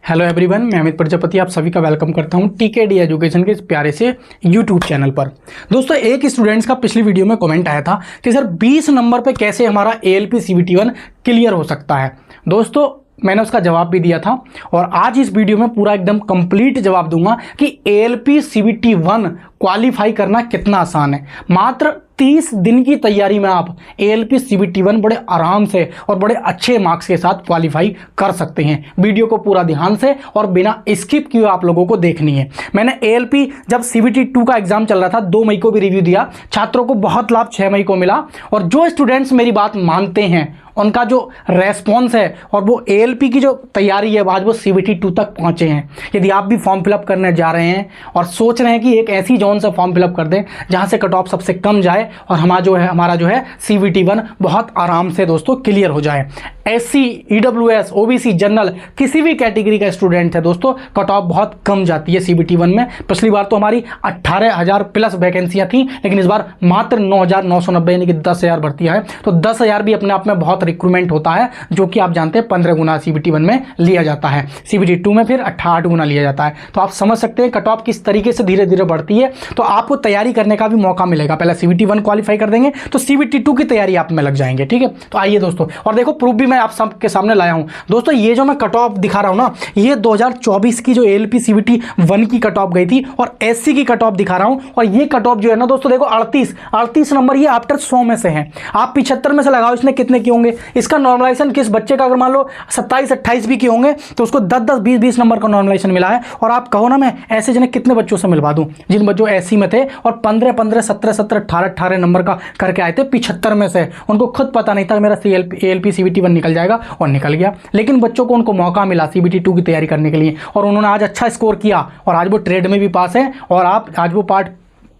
Hello everyone, मैं अमित प्रजापति आप सभी का वेलकम करता हूं टीकेडी एजुकेशन के इस प्यारे से यूट्यूब चैनल पर। दोस्तों, एक स्टूडेंट्स का पिछली वीडियो में कमेंट आया था कि सर 20 नंबर पे कैसे हमारा ALP CBT 1 क्लियर हो सकता है। दोस्तों, मैंने उसका जवाब भी दिया था और आज इस वीडियो में पूरा एकदम कंप्लीट जवाब दूंगा कि ALP CBT 1 क्वालिफाई करना कितना आसान है। मात्र 30 दिन की तैयारी में आप ALP CBT 1 बड़े आराम से और बड़े अच्छे मार्क्स के साथ क्वालिफाई कर सकते हैं। वीडियो को पूरा ध्यान से और बिना स्किप किए आप लोगों को देखनी है। मैंने ALP जब CBT 2 का एग्जाम चल रहा था 2 मई को भी रिव्यू दिया, छात्रों को बहुत लाभ 6 मई को मिला और जो स्टूडेंट्स मेरी बात मानते हैं उनका जो रेस्पॉन्स है और वो ALP की जो तैयारी है आज वो CBT 2 तक पहुंचे हैं। यदि आप भी फॉर्म फिलअप करने जा रहे हैं और सोच रहे हैं कि एक ऐसी जोन से फॉर्म फिलअप कर दें जहां से कट ऑफ सबसे कम जाए और हमारा जो है CBT 1 बहुत आराम से दोस्तों क्लियर हो जाए। SC, EWS, OBC, जनरल किसी भी कैटेगरी का स्टूडेंट है दोस्तों, कट ऑफ बहुत कम जाती है CBT 1 में। पिछली बार तो हमारी 18,000 प्लस वैकेंसियां थी, लेकिन इस बार मात्र 9,990 यानी कि 10,000 भर्तियां हैं। तो 10,000 भी अपने आप में बहुत रिक्रूटमेंट होता है, जो कि आप जानते हैं 15 गुना CBT 1 में लिया जाता है। CBT 2 में फिर 8 गुना लिया जाता है। तो आप समझ सकते हैं कट ऑफ किस तरीके से धीरे धीरे बढ़ती है। तो आपको तैयारी करने का भी मौका मिलेगा। पहले CBT 1 क्वालिफाई कर देंगे तो CBT 2 की तैयारी आप में लग जाएंगे। ठीक है, तो आइए दोस्तों, और देखो प्रूफ भी मैं आप सबके सामने लाया हूं। दोस्तों, ये जो मैं कट ऑफ दिखा रहा हूं ना, ये 2024 की जो ALP CBT 1 की कट ऑफ गई थी और SC की कट ऑफ दिखा रहा हूं। और ये कट ऑफ जो है ना दोस्तों, देखो 38 नंबर ये आफ्टर 100 में से है। आप 75 में से लगाओ इसने कितने किए होंगे। इसका नॉर्मलाइजेशन किस बच्चे का अगर मान लो 27-28 भी किए होंगे तो उसको 10-10, 20-20 नंबर का नॉर्मलाइजेशन मिला है। और आप कहो ना मैं ऐसे जने कितने बच्चों से मिलवा दूं जिन बच्चों SC में थे और 15-15, 17-17, 18-18 नंबर का करके आए थे 75 में से। उनको खुद पता नहीं था मेरा ALP CBT 1 निकल जाएगा और निकल गया। लेकिन बच्चों को उनको मौका मिला CBT 2 की तैयारी करने के लिए और उन्होंने आज अच्छा स्कोर किया और आज वो ट्रेड में भी पास है और आप आज वो पार्ट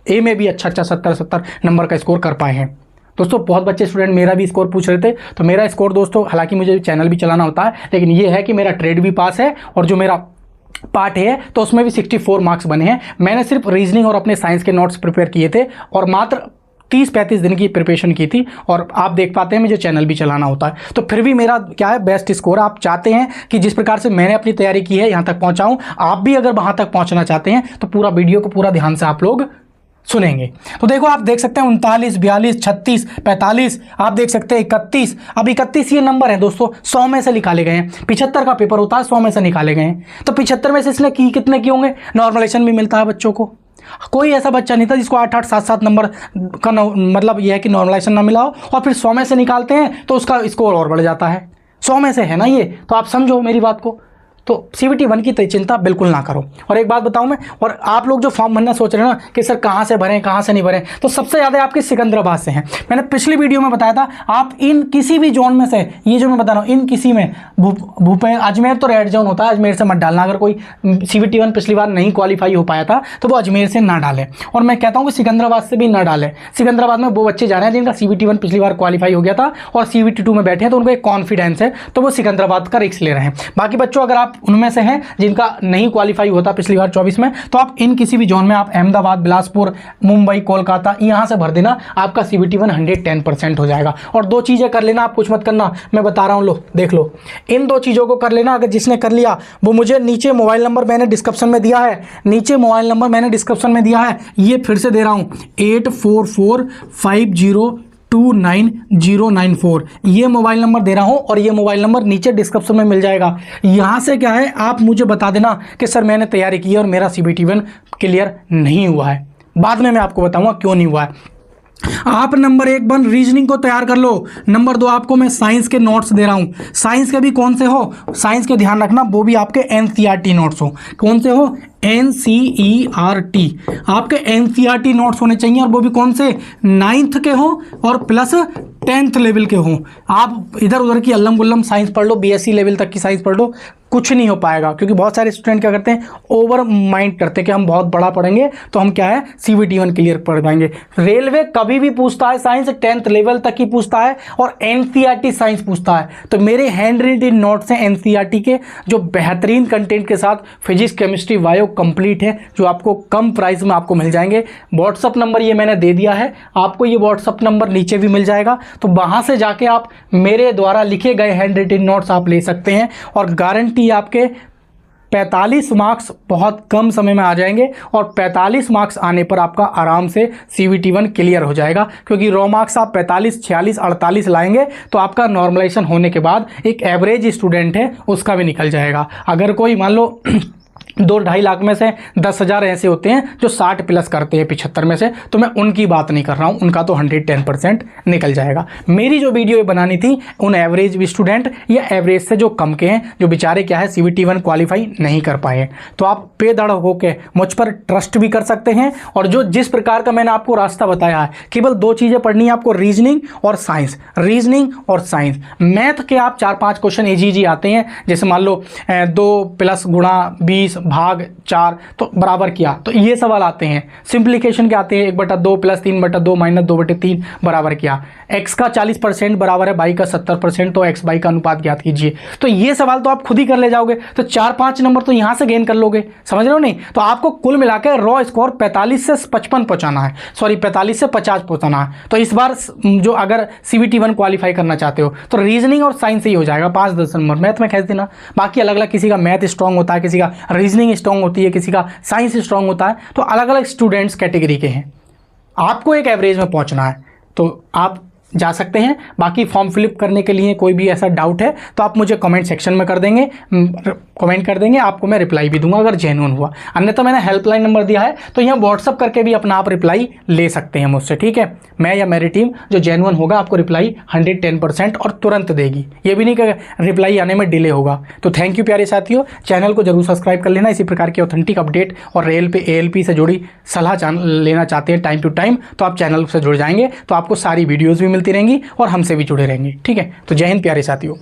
A में भी अच्छा 70 नंबर का स्कोर कर पाए हैं। दोस्तों, बहुत बच्चे स्टूडेंट मेरा भी स्कोर पूछ रहे थे। तो मेरा स्कोर दोस्तों, हालांकि मुझे चैनल भी चलाना होता है, लेकिन ये है कि मेरा ट्रेड भी पास है और जो मेरा पार्ट है तो उसमें भी 64 मार्क्स बने हैं। मैंने सिर्फ रीजनिंग और अपने साइंस के नोट्स प्रिपेयर किए थे और मात्र 30-35 दिन की प्रिपरेशन की थी। और आप देख पाते हैं मुझे चैनल भी चलाना होता है, तो फिर भी मेरा क्या है बेस्ट स्कोर। आप चाहते हैं कि जिस प्रकार से मैंने अपनी तैयारी की है यहाँ तक पहुँचाऊँ, आप भी अगर वहाँ तक पहुँचना चाहते हैं तो पूरा वीडियो को पूरा ध्यान से आप लोग सुनेंगे। तो देखो, आप देख सकते हैं 39, 42, 36, 45, आप देख सकते हैं 31। अब 31 ये नंबर है दोस्तों, 100 में से निकाले गए हैं। 75 का पेपर होता है, 100 में से निकाले गए हैं। तो 75 में से इसने कितने किए होंगे। नॉर्मलाइजेशन भी मिलता है बच्चों को। कोई ऐसा बच्चा नहीं था जिसको 8-8, 7-7 नंबर का मतलब यह है कि नॉर्मलाइजेशन ना मिला हो और फिर 100 में से निकालते हैं तो उसका स्कोर और बढ़ जाता है। 100 में से है ना ये, तो आप समझो मेरी बात को। तो CBT 1 की चिंता बिल्कुल ना करो। और एक बात बताऊं मैं, और आप लोग जो फॉर्म भरना सोच रहे हैं ना कि सर कहाँ से भरें कहाँ से नहीं भरें, तो सबसे ज़्यादा आपके सिकंदराबाद से हैं। मैंने पिछली वीडियो में बताया था, आप इन किसी भी जोन में से, ये जो मैं बता रहा हूँ इन किसी में, अजमेर तो रेड जोन होता है, अजमेर से मत डालना। अगर कोई CBT 1 पिछली बार नहीं क्वालिफाई हो पाया था तो वो अजमेर से ना डालें। और मैं कहता हूँ कि सिकंदराबाद से भी ना डालें। सिकंदराबाद में वो बच्चे जा रहे हैं जिनका CBT 1 पिछली बार क्वालिफाई हो गया था और CBT 2 में बैठे हैं, तो उनको एक कॉन्फिडेंस है, तो वो सिकंदराबाद का रिस्क ले रहे हैं। बाकी बच्चों, अगर आप उनमें से हैं जिनका नहीं क्वालिफाई होता पिछली बार 24 में, तो आप इन किसी भी जोन में, आप अहमदाबाद, बिलासपुर, मुंबई, कोलकाता, यहां से भर देना, आपका CBT 1 110% हो जाएगा। और 2 चीजें कर लेना, आप कुछ मत करना, मैं बता रहा हूं, लो देख लो, इन 2 चीजों को कर लेना। अगर जिसने कर लिया वो मुझे नीचे मोबाइल नंबर मैंने डिस्क्रिप्शन में दिया है, नीचे मोबाइल नंबर मैंने डिस्क्रिप्शन में दिया है, ये फिर से दे रहा हूं 8445029094, ये मोबाइल नंबर दे रहा हूं और ये मोबाइल नंबर नीचे डिस्क्रिप्शन में मिल जाएगा। यहां से क्या है, आप मुझे बता देना कि सर मैंने तैयारी की है और मेरा CBT 1 क्लियर नहीं हुआ है। बाद में मैं आपको बताऊंगा क्यों नहीं हुआ है। आप नंबर 1 रीजनिंग को तैयार कर लो। नंबर 2 आपको मैं साइंस के नोट्स दे रहा हूं। साइंस के भी कौन से हो, साइंस के ध्यान रखना, वो भी आपके NCERT नोट्स हो। कौन से हो, NCERT, आपके NCERT नोट्स होने चाहिए और वो भी कौन से, 9th के हो और प्लस 10th लेवल के हो। आप इधर उधर की अल्लम गुल्लम साइंस पढ़ लो, BSc लेवल तक की साइंस पढ़ लो, कुछ नहीं हो पाएगा। क्योंकि बहुत सारे स्टूडेंट क्या करते हैं, ओवर माइंड करते हैं कि हम बहुत बड़ा पढ़ेंगे तो हम क्या है CBT 1 क्लियर पढ़ पाएंगे। रेलवे कभी भी पूछता है साइंस 10th लेवल तक ही पूछता है और NCERT साइंस पूछता है। तो मेरे हैंड रिटन नोट्स हैं NCERT के, जो बेहतरीन कंटेंट के साथ फिजिक्स, केमिस्ट्री, बायो कंप्लीट है, जो आपको कम प्राइस में आपको मिल जाएंगे। व्हाट्सअप नंबर ये मैंने दे दिया है आपको, ये व्हाट्सअप नंबर नीचे भी मिल जाएगा। तो वहाँ से जाके आप मेरे द्वारा लिखे गए हैंड रिटन नोट्स आप ले सकते हैं और गारंटी आपके 45 मार्क्स बहुत कम समय में आ जाएंगे और 45 मार्क्स आने पर आपका आराम से CVT1 क्लियर हो जाएगा, क्योंकि रॉ मार्क्स आप 45, 46, 48 लाएंगे तो आपका नॉर्मलाइजेशन होने के बाद एक एवरेज स्टूडेंट है उसका भी निकल जाएगा। अगर कोई मान लो 2-2.5 लाख में से 10,000 ऐसे होते हैं जो 60 प्लस करते हैं 75 में से, तो मैं उनकी बात नहीं कर रहा हूं, उनका तो 110% निकल जाएगा। मेरी जो वीडियो बनानी थी उन एवरेज स्टूडेंट या एवरेज से जो कम के हैं, जो बेचारे क्या है CVT1 क्वालिफाई नहीं कर पाए, तो आप बेधड़ होके मुझ पर ट्रस्ट भी कर सकते हैं। और जो जिस प्रकार का मैंने आपको रास्ता बताया है, केवल 2 चीज़ें पढ़नी है आपको, रीजनिंग और साइंस। रीजनिंग और साइंस, मैथ के आप 4-5 क्वेश्चन इजी आते हैं, जैसे मान लो 2 प्लस गुणा 20 भाग 4 तो बराबर किया, तो ये सवाल आते हैं। सिंप्लीकेशन के आते हैं 1/2 प्लस 3/2 माइनस 2/3 बराबर किया। x का 40% बराबर है y का 70%, तो x y का अनुपात ज्ञात कीजिए। तो ये सवाल तो आप खुद ही कर ले जाओगे, तो 4-5 नंबर तो यहाँ से गेन कर लोगे, समझ रहे हो नहीं। तो आपको कुल मिलाकर रॉ स्कोर 45 से 55 पहुँचाना है, सॉरी 45 से 50 पहुँचाना है। तो इस बार जो अगर CVT1 क्वालिफाई करना चाहते हो तो रीजनिंग और साइंस ही हो जाएगा, 5-10 नंबर मैथ में खींच देना। बाकी अलग अलग, किसी का मैथ स्ट्रॉन्ग होता है, किसी का रीजनिंग स्ट्रॉन्ग होती है, किसी का साइंस स्ट्रॉन्ग होता है, तो अलग अलग स्टूडेंट्स कैटेगरी के हैं। आपको एक एवरेज में पहुंचना है तो आप जा सकते हैं। बाकी फॉर्म फिलअप करने के लिए कोई भी ऐसा डाउट है तो आप मुझे कमेंट सेक्शन में कमेंट कर देंगे, आपको मैं रिप्लाई भी दूंगा अगर जेन्युइन हुआ। अन्यथा मैंने हेल्पलाइन नंबर दिया है, तो यहाँ व्हाट्सअप करके भी अपना आप रिप्लाई ले सकते हैं मुझसे, ठीक है। मैं या मेरी टीम जो जेन्युइन होगा आपको रिप्लाई 110% और तुरंत देगी, ये भी नहीं कि रिप्लाई आने में डिले होगा। तो थैंक यू प्यारे साथियों, चैनल को जरूर सब्सक्राइब कर लेना। इसी प्रकार की ऑथेंटिक अपडेट और रेल पे ALP से जुड़ी सलाह लेना चाहते हैं टाइम टू टाइम, तो आप चैनल से जुड़ जाएंगे तो आपको सारी वीडियोज़ भी मिलती रहेंगी और हमसे भी जुड़े रहेंगे, ठीक है। तो जय हिंद प्यारे साथियों।